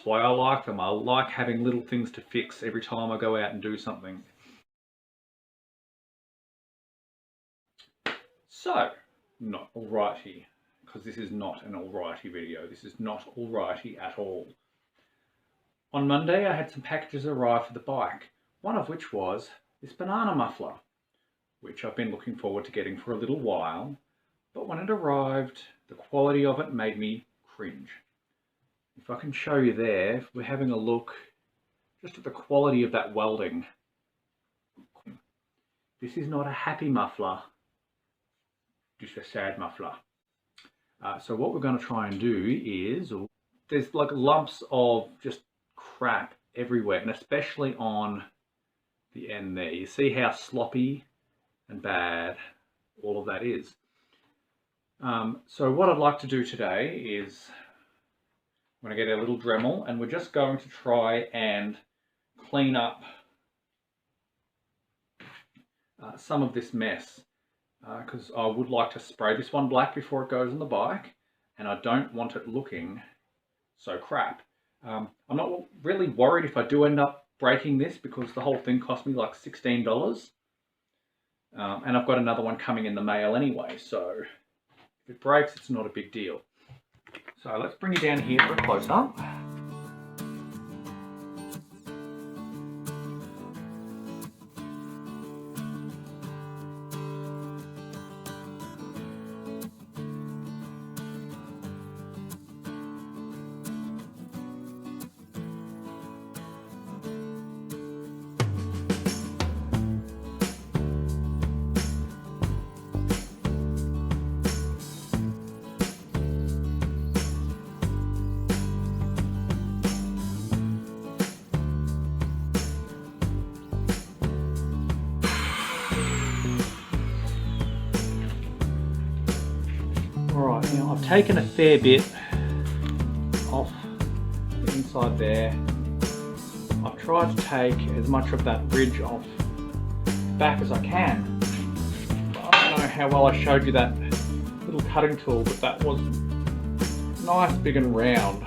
That's why I like them. I like having little things to fix every time I go out and do something. So, not alrighty, because this is not an alrighty video. This is not alrighty at all. On Monday I had some packages arrive for the bike, one of which was this banana muffler, which I've been looking forward to getting for a little while, but when it arrived, the quality of it made me cringe. If I can show you there, if we're having a look just at the quality of that welding. This is not a happy muffler, just a sad muffler. So what we're going to try and do is, there's like lumps of just crap everywhere, and especially on the end there. You see how sloppy and bad all of that is. So what I'd like to do today is I'm going to get a little Dremel, and we're just going to try and clean up some of this mess, because I would like to spray this one black before it goes on the bike, and I don't want it looking so crap. I'm not really worried if I do end up breaking this, because the whole thing cost me like $16, and I've got another one coming in the mail anyway, so if it breaks, it's not a big deal. So let's bring you down here for a close-up. Alright, now I've taken a fair bit off the inside there. I've tried to take as much of that ridge off back as I can. But I don't know how well I showed you that little cutting tool, but that was nice, big and round.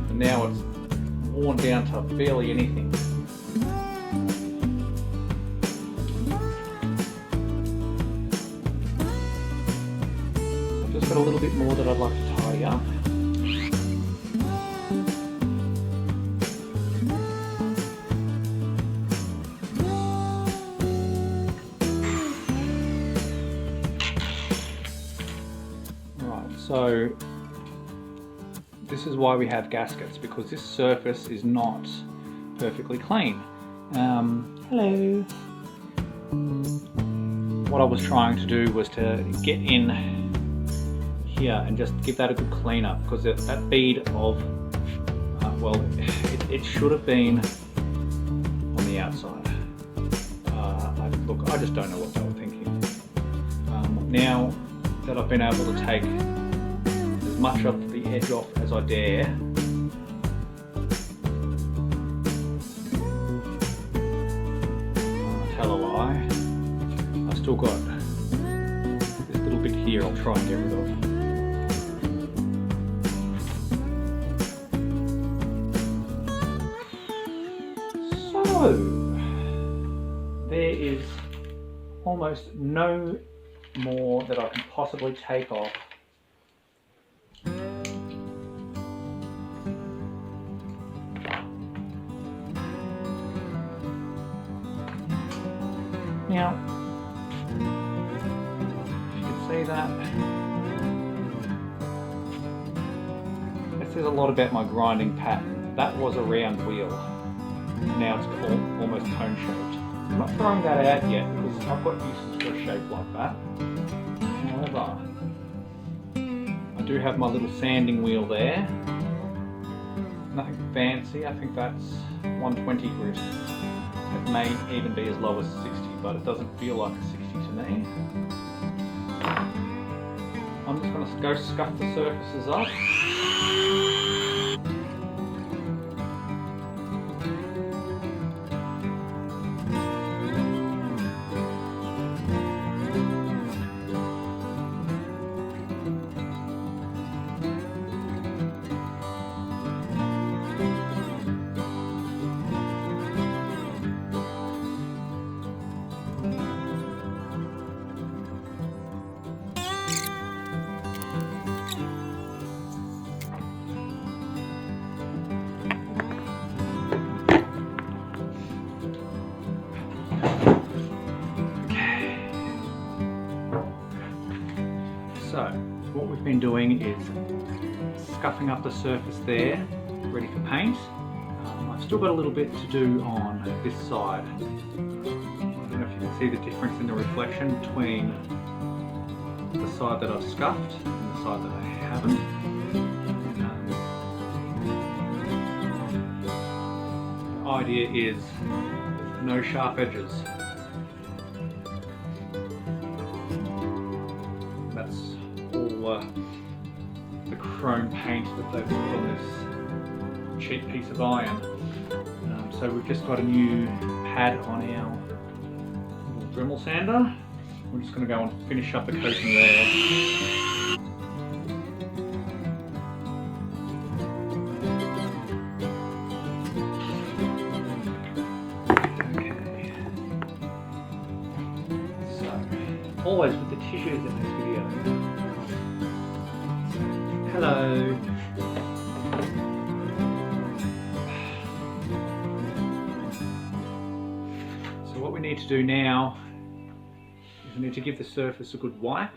And now it's worn down to barely anything. Just got a little bit more that I'd like to tidy up. Right, so this is why we have gaskets, because this surface is not perfectly clean. Hello. What I was trying to do was to get in here and just give that a good clean up, because that bead of well, it should have been on the outside. Look, I just don't know what they were thinking. Now that I've been able to take as much of the edge off as I dare, tell a lie, I've still got this little bit here I'll try and get rid of. So, there is almost no more that I can possibly take off. Now, if you can see that, this is a lot about my grinding pattern. That was a round wheel. Now it's almost cone shaped. I'm not throwing that out yet because I've got uses for a shape like that. However, I do have my little sanding wheel there. Nothing fancy, I think that's 120 grit. It may even be as low as 60, but it doesn't feel like a 60 to me. I'm just going to go scuff the surfaces up. just been doing is scuffing up the surface there, ready for paint. I've still got a little bit to do on this side. I don't know if you can see the difference in the reflection between the side that I've scuffed and the side that I haven't. The idea is no sharp edges. That's all the chrome paint that they've put on this cheap piece of iron. So we've just got a new pad on our little Dremel sander. We're just going to go and finish up the coating there. Okay. So, always with the tissues in this video. Hello. So what we need to do now is we need to give the surface a good wipe.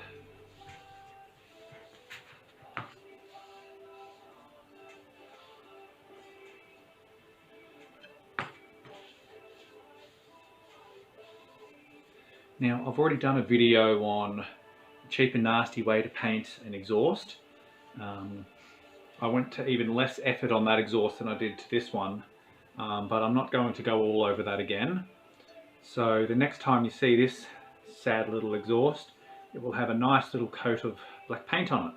Now I've already done a video on a cheap and nasty way to paint an exhaust. I went to even less effort on that exhaust than I did to this one, but I'm not going to go all over that again. So the next time you see this sad little exhaust, it will have a nice little coat of black paint on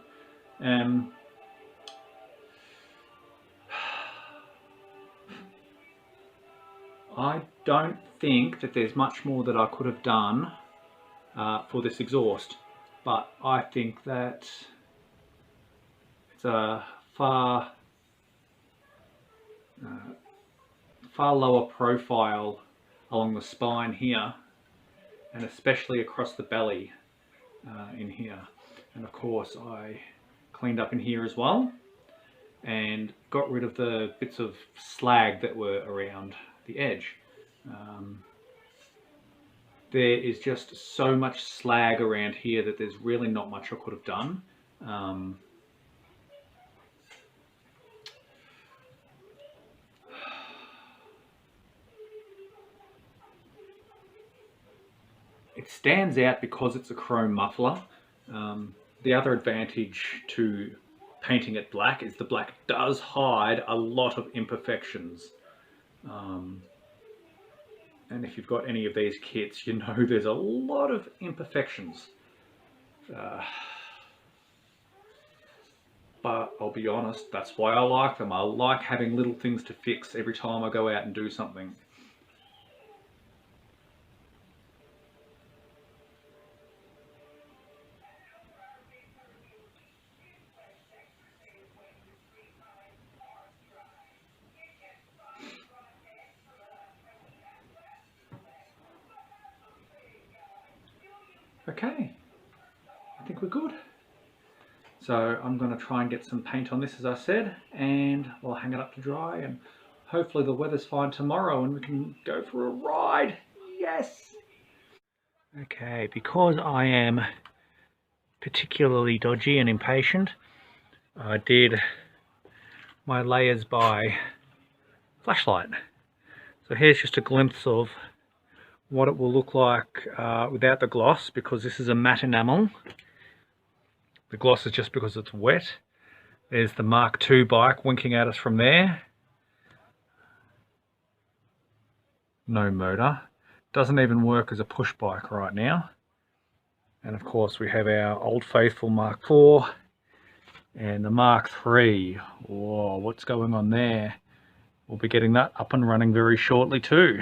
it. I don't think that there's much more that I could have done for this exhaust, but I think that it's a far lower profile along the spine here, and especially across the belly in here. And of course I cleaned up in here as well and got rid of the bits of slag that were around the edge. There is just so much slag around here that there's really not much I could have done. It stands out because it's a chrome muffler. The other advantage to painting it black is the black does hide a lot of imperfections. And if you've got any of these kits, you know there's a lot of imperfections. But I'll be honest, that's why I like them. I like having little things to fix every time I go out and do something. Okay, I think we're good. So I'm going to try and get some paint on this, as I said, and I'll hang it up to dry, and hopefully the weather's fine tomorrow and we can go for a ride. Yes! Okay, because I am particularly dodgy and impatient, I did my layers by flashlight. So here's just a glimpse of what it will look like without the gloss, because this is a matte enamel. The gloss is just because it's wet. There's the Mark II bike winking at us from there. No motor. Doesn't even work as a push bike right now. And of course we have our old faithful Mark IV and the Mark III. Whoa, what's going on there? We'll be getting that up and running very shortly too.